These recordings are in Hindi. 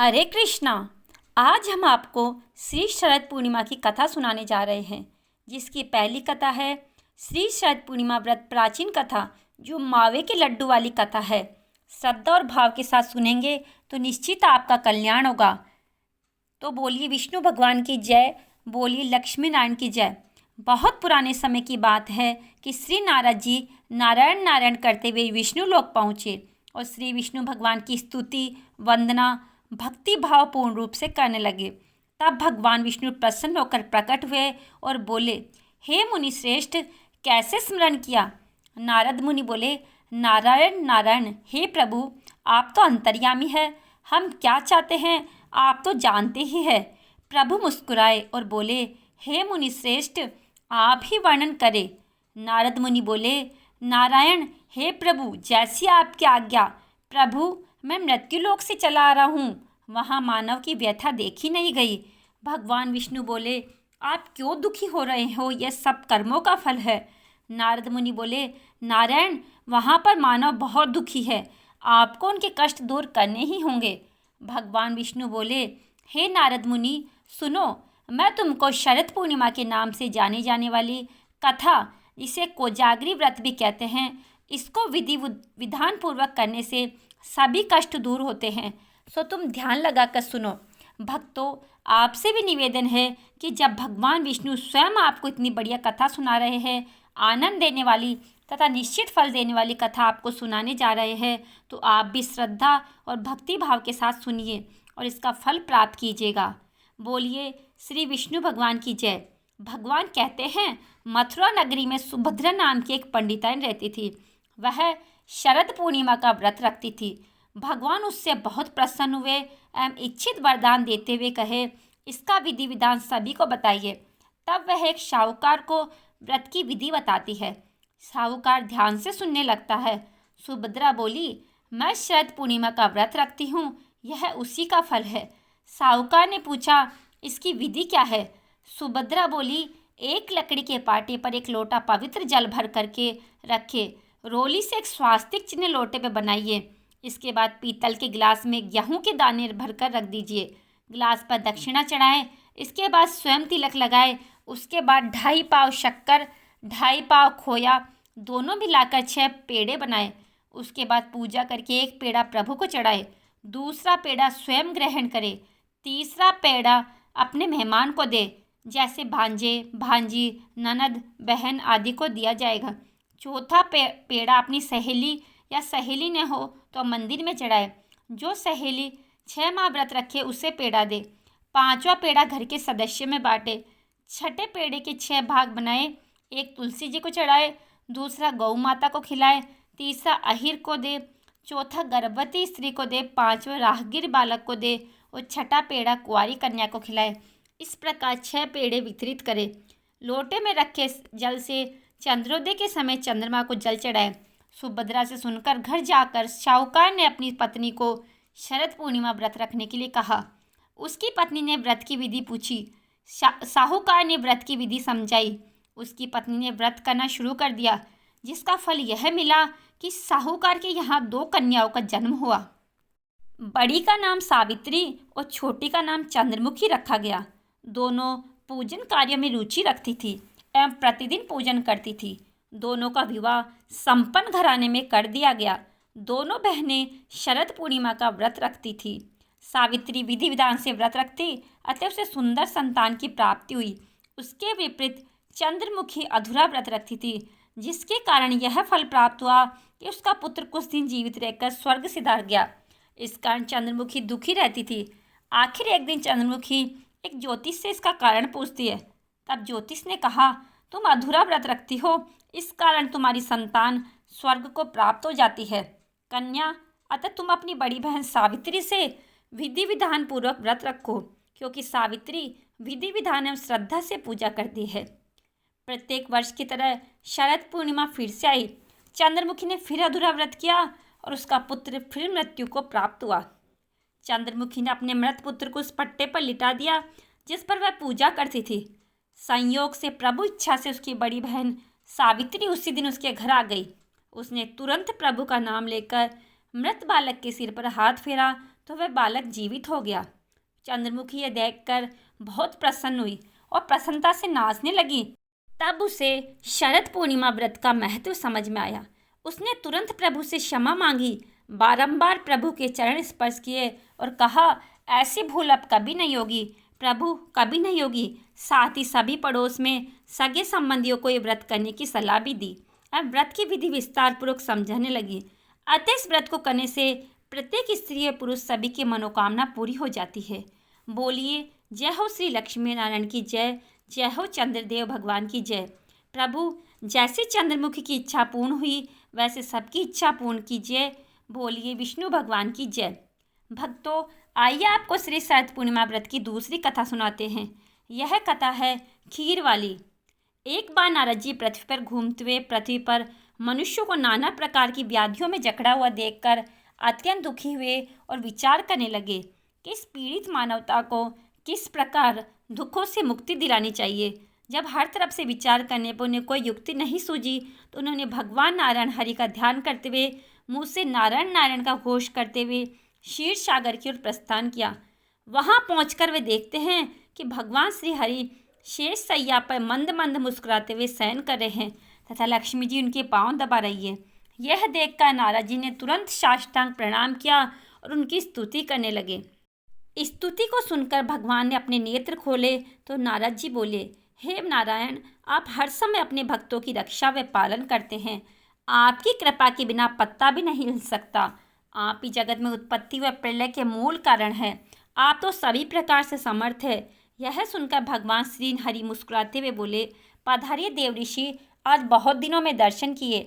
हरे कृष्णा। आज हम आपको श्री शरद पूर्णिमा की कथा सुनाने जा रहे हैं, जिसकी पहली कथा है श्री शरद पूर्णिमा व्रत प्राचीन कथा, जो मावे के लड्डू वाली कथा है। श्रद्धा और भाव के साथ सुनेंगे तो निश्चित आपका कल्याण होगा। तो बोलिए विष्णु भगवान की जय, बोलिए लक्ष्मी नारायण की जय। बहुत पुराने समय की बात है कि श्री नारद जी नारायण नारायण करते हुए विष्णु लोक पहुँचे और श्री विष्णु भगवान की स्तुति वंदना भक्ति भावपूर्ण रूप से करने लगे। तब भगवान विष्णु प्रसन्न होकर प्रकट हुए और बोले, हे मुनि श्रेष्ठ, कैसे स्मरण किया? नारद मुनि बोले, नारायण नारायण, हे प्रभु, आप तो अंतर्यामी है, हम क्या चाहते हैं आप तो जानते ही हैं। प्रभु मुस्कुराए और बोले, हे मुनि श्रेष्ठ, आप ही वर्णन करें। नारद मुनि बोले, नारायण, हे प्रभु, जैसी आपकी आज्ञा। प्रभु, मैं मृत्युलोक से चला आ रहा हूँ, वहाँ मानव की व्यथा देखी नहीं गई। भगवान विष्णु बोले, आप क्यों दुखी हो रहे हो? यह सब कर्मों का फल है। नारद मुनि बोले, नारायण, वहाँ पर मानव बहुत दुखी है, आपको उनके कष्ट दूर करने ही होंगे। भगवान विष्णु बोले, हे नारद मुनि, सुनो, मैं तुमको शरद पूर्णिमा के नाम से जानी जाने वाली कथा, जिसे कोजागरी व्रत भी कहते हैं, इसको विधि विधान पूर्वक करने से सभी कष्ट दूर होते हैं, सो तुम ध्यान लगाकर सुनो। भक्तों, आपसे भी निवेदन है कि जब भगवान विष्णु स्वयं आपको इतनी बढ़िया कथा सुना रहे हैं, आनंद देने वाली तथा निश्चित फल देने वाली कथा आपको सुनाने जा रहे हैं, तो आप भी श्रद्धा और भक्ति भाव के साथ सुनिए और इसका फल प्राप्त कीजिएगा। बोलिए श्री विष्णु भगवान की जय। भगवान कहते हैं, मथुरा नगरी में सुभद्रा नाम की एक पंडिताइन रहती थी। वह शरद पूर्णिमा का व्रत रखती थी। भगवान उससे बहुत प्रसन्न हुए एवं इच्छित वरदान देते हुए कहे, इसका विधि विधान सभी को बताइए। तब वह एक साहूकार को व्रत की विधि बताती है। साहूकार ध्यान से सुनने लगता है। सुभद्रा बोली, मैं शरद पूर्णिमा का व्रत रखती हूँ, यह उसी का फल है। साहूकार ने पूछा, इसकी विधि क्या है? सुभद्रा बोली, एक लकड़ी के पाटे पर एक लोटा पवित्र जल भर करके रखे, रोली से एक स्वास्तिक चिन्ह लोटे पे बनाइए। इसके बाद पीतल के गिलास में गेहूं के दाने भरकर रख दीजिए। गिलास पर दक्षिणा चढ़ाएं। इसके बाद स्वयं तिलक लगाए। उसके बाद 2.5 पाव शक्कर, 2.5 पाव खोया दोनों मिलाकर 6 पेड़े बनाए। उसके बाद पूजा करके एक पेड़ा प्रभु को चढ़ाए, दूसरा पेड़ा स्वयं ग्रहण करे, तीसरा पेड़ा अपने मेहमान को दे, जैसे भांजे भांजी ननद बहन आदि को दिया जाएगा। चौथा पेड़ा अपनी सहेली या सहेली न हो तो मंदिर में चढ़ाए। जो सहेली 6 माह व्रत रखे उसे पेड़ा दे। 5वां पेड़ा घर के सदस्य में बांटे। 6ठे पेड़े के 6 भाग बनाए। एक तुलसी जी को चढ़ाए, दूसरा गौ माता को खिलाए, तीसरा अहिर को दे, चौथा गर्भवती स्त्री को दे, 5वां राहगीर बालक को दे और 6ठा पेड़ा कुंवारी कन्या को खिलाए। इस प्रकार 6 पेड़े वितरित करे। लोटे में रखे जल से चंद्रोदय के समय चंद्रमा को जल चढ़ाए। सुभद्रा से सुनकर घर जाकर साहूकार ने अपनी पत्नी को शरद पूर्णिमा व्रत रखने के लिए कहा। उसकी पत्नी ने व्रत की विधि पूछी। साहूकार ने व्रत की विधि समझाई। उसकी पत्नी ने व्रत करना शुरू कर दिया, जिसका फल यह मिला कि साहूकार के यहाँ 2 कन्याओं का जन्म हुआ। बड़ी का नाम सावित्री और छोटी का नाम चंद्रमुखी रखा गया। दोनों पूजन कार्य में रुचि रखती थी एवं प्रतिदिन पूजन करती थी। दोनों का विवाह संपन्न घराने में कर दिया गया। दोनों बहनें शरद पूर्णिमा का व्रत रखती थी। सावित्री विधि विधान से व्रत रखती, अतः उसे सुंदर संतान की प्राप्ति हुई। उसके विपरीत चंद्रमुखी अधूरा व्रत रखती थी, जिसके कारण यह फल प्राप्त हुआ कि उसका पुत्र कुछ दिन जीवित रहकर स्वर्ग सिधार गया। इस कारण चंद्रमुखी दुखी रहती थी। आखिर एक दिन चंद्रमुखी एक ज्योतिष से इसका कारण पूछती है। तब ज्योतिष ने कहा, तुम अधूरा व्रत रखती हो, इस कारण तुम्हारी संतान स्वर्ग को प्राप्त हो जाती है। कन्या, अतः तुम अपनी बड़ी बहन सावित्री से विधि विधान पूर्वक व्रत रखो, क्योंकि सावित्री विधि विधान एवं श्रद्धा से पूजा करती है। प्रत्येक वर्ष की तरह शरद पूर्णिमा फिर से आई। चंद्रमुखी ने फिर अधूरा व्रत किया और उसका पुत्र फिर मृत्यु को प्राप्त हुआ। चंद्रमुखी ने अपने मृत पुत्र को उस पट्टे पर लिटा दिया जिस पर वह पूजा करती थी। संयोग से प्रभु इच्छा से उसकी बड़ी बहन सावित्री उसी दिन उसके घर आ गई। उसने तुरंत प्रभु का नाम लेकर मृत बालक के सिर पर हाथ फेरा तो वह बालक जीवित हो गया। चंद्रमुखी यह देखकर बहुत प्रसन्न हुई और प्रसन्नता से नाचने लगी। तब उसे शरद पूर्णिमा व्रत का महत्व समझ में आया। उसने तुरंत प्रभु से क्षमा मांगी, बारंबार प्रभु के चरण स्पर्श किए और कहा, ऐसी भूल अब कभी नहीं होगी प्रभु, कभी नहीं होगी। साथ ही सभी पड़ोस में सगे संबंधियों को ये व्रत करने की सलाह भी दी। अब व्रत की विधि विस्तार पूर्वक समझाने लगी। अतः इस व्रत को करने से प्रत्येक स्त्री और पुरुष सभी की मनोकामना पूरी हो जाती है। बोलिए जय हो श्री लक्ष्मी नारायण की जय, जय हो चंद्रदेव भगवान की जय। प्रभु जैसे चंद्रमुखी की इच्छा पूर्ण हुई वैसे सबकी इच्छा पूर्ण कीजिए। बोलिए विष्णु भगवान की जय। भक्तों, आइए आपको श्री शरद पूर्णिमा व्रत की दूसरी कथा सुनाते हैं। यह कथा है खीर वाली। एक बार नारद जी पृथ्वी पर घूमते हुए पृथ्वी पर मनुष्यों को नाना प्रकार की व्याधियों में जकड़ा हुआ देखकर अत्यंत दुखी हुए और विचार करने लगे कि इस पीड़ित मानवता को किस प्रकार दुखों से मुक्ति दिलानी चाहिए। जब हर तरफ से विचार करने पर उन्हें कोई युक्ति नहीं सूझी तो उन्होंने भगवान नारायण हरि का ध्यान करते हुए मुँह से नारायण नारायण का घोष करते हुए क्षीर सागर की ओर प्रस्थान किया। वहां पहुंचकर वे देखते हैं कि भगवान श्री हरि शेष सैया पर मंद मंद मुस्कुराते हुए शयन कर रहे हैं तथा लक्ष्मी जी उनके पांव दबा रही है। यह देखकर नारद जी ने तुरंत साष्टांग प्रणाम किया और उनकी स्तुति करने लगे। स्तुति को सुनकर भगवान ने अपने नेत्र खोले तो नारद जी बोले, हे नारायण, आप हर समय अपने भक्तों की रक्षा व पालन करते हैं। आपकी कृपा के बिना पत्ता भी नहीं हिल सकता। आप ही जगत में उत्पत्ति व प्रलय के मूल कारण है। आप तो सभी प्रकार से समर्थ है। यह सुनकर भगवान श्री हरि मुस्कुराते हुए बोले, पधारिए देव ऋषि, आज बहुत दिनों में दर्शन किए।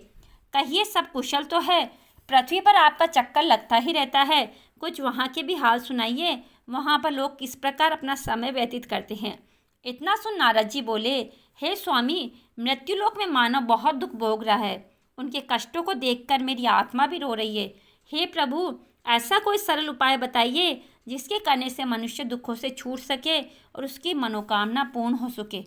कहिए सब कुशल तो है? पृथ्वी पर आपका चक्कर लगता ही रहता है। कुछ वहाँ के भी हाल सुनाइए। वहाँ पर लोग किस प्रकार अपना समय व्यतीत करते हैं। इतना सुन नारद जी बोले, हे स्वामी, मृत्युलोक में मानव बहुत दुख भोग रहा है। उनके कष्टों को देखकर मेरी आत्मा भी रो रही है। हे प्रभु, ऐसा कोई सरल उपाय बताइए जिसके करने से मनुष्य दुखों से छूट सके और उसकी मनोकामना पूर्ण हो सके।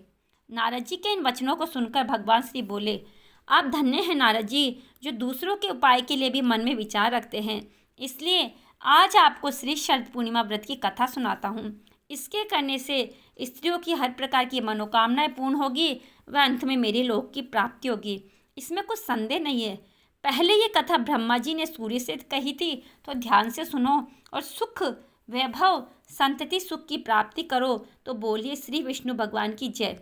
नारद जी के इन वचनों को सुनकर भगवान श्री बोले, आप धन्य हैं नारद जी, जो दूसरों के उपाय के लिए भी मन में विचार रखते हैं। इसलिए आज आपको श्री शरद पूर्णिमा व्रत की कथा सुनाता हूँ। इसके करने से स्त्रियों की हर प्रकार की मनोकामनाएं पूर्ण होगी व अंत में मेरे लोक की प्राप्ति होगी। इसमें कुछ संदेह नहीं है। पहले ये कथा ब्रह्मा जी ने सूर्य से कही थी, तो ध्यान से सुनो और सुख वैभव संतति सुख की प्राप्ति करो। तो बोलिए श्री विष्णु भगवान की जय।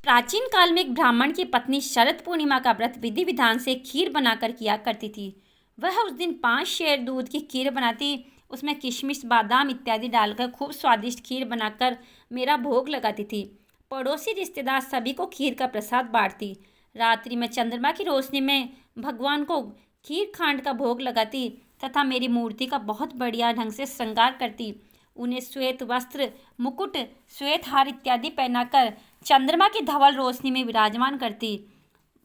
प्राचीन काल में एक ब्राह्मण की पत्नी शरद पूर्णिमा का व्रत विधि विधान से खीर बनाकर किया करती थी। वह उस दिन 5 शेर दूध की खीर बनाती, उसमें किशमिश बादाम इत्यादि डालकर खूब स्वादिष्ट खीर बनाकर मेरा भोग लगाती थी। पड़ोसी रिश्तेदार सभी को खीर का प्रसाद बांटती। रात्रि में चंद्रमा की रोशनी में भगवान को खीर खांड का भोग लगाती तथा मेरी मूर्ति का बहुत बढ़िया ढंग से श्रृंगार करती। उन्हें श्वेत वस्त्र, मुकुट, श्वेत हार इत्यादि पहनाकर चंद्रमा की धवल रोशनी में विराजमान करती।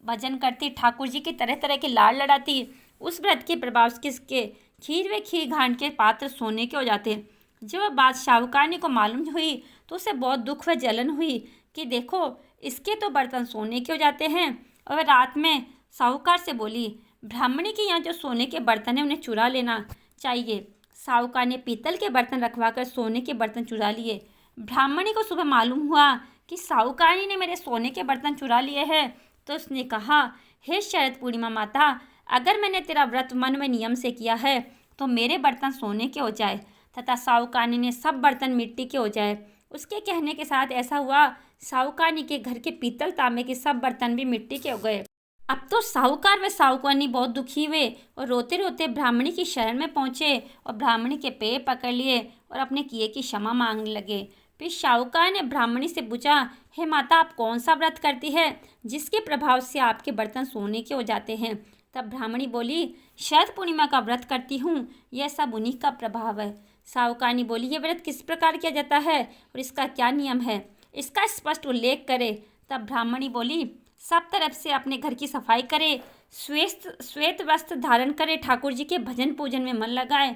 भजन करती, ठाकुर जी की तरह तरह के लाड़ लड़ाती। उस व्रत के प्रभाव किसके खीर व खीर घाट के पात्र सोने के हो जाते। जब वह बात शाहूकारनी को मालूम हुई तो उसे बहुत दुख व जलन हुई कि देखो, इसके तो बर्तन सोने के हो जाते हैं। और वह रात में साहूकार से बोली, ब्राह्मणी के यहाँ जो सोने के बर्तन हैं उन्हें चुरा लेना चाहिए। साहूकार ने पीतल के बर्तन रखवा कर सोने के बर्तन चुरा लिए। ब्राह्मणी को सुबह मालूम हुआ कि साहूकारनी ने मेरे सोने के बर्तन चुरा लिए हैं, तो उसने कहा, हे शरद पूर्णिमा माता, अगर मैंने तेरा व्रत मन में नियम से किया है तो मेरे बर्तन सोने के हो जाए तथा साहूकारनी ने सब बर्तन मिट्टी के हो जाए। उसके कहने के साथ ऐसा हुआ। साहूकारनी के घर के पीतल तांबे के सब बर्तन भी मिट्टी के हो गए। अब तो साहूकार व साहूकारनी बहुत दुखी हुए और रोते रोते ब्राह्मणी की शरण में पहुँचे और ब्राह्मणी के पैर पकड़ लिए और अपने किए की क्षमा मांगने लगे। फिर साहूकार ने ब्राह्मणी से पूछा, हे माता, आप कौन सा व्रत करती है जिसके प्रभाव से आपके बर्तन सोने के हो जाते हैं? तब ब्राह्मणी बोली, शरद पूर्णिमा का व्रत करती हूँ, यह सब उन्हीं का प्रभाव है। साहूकारनी बोली, ये व्रत किस प्रकार किया जाता है और इसका क्या नियम है, इसका स्पष्ट उल्लेख करे। तब ब्राह्मणी बोली, सब तरफ से अपने घर की सफाई करे, श्वेत वस्त्र धारण करे, ठाकुर जी के भजन पूजन में मन लगाए,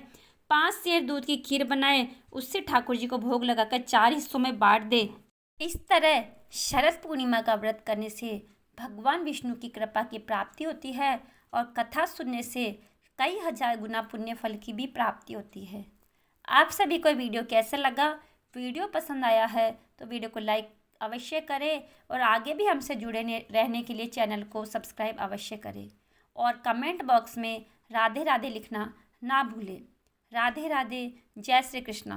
5 सेर दूध की खीर बनाए, उससे ठाकुर जी को भोग लगाकर 4 हिस्सों में बांट दे। इस तरह शरद पूर्णिमा का व्रत करने से भगवान विष्णु की कृपा की प्राप्ति होती है और कथा सुनने से कई हजार गुना पुण्य फल की भी प्राप्ति होती है। आप सभी को वीडियो कैसा लगा? वीडियो पसंद आया है तो वीडियो को लाइक अवश्य करें और आगे भी हमसे जुड़े रहने के लिए चैनल को सब्सक्राइब अवश्य करें और कमेंट बॉक्स में राधे राधे लिखना ना भूलें। राधे राधे, जय श्री कृष्ण।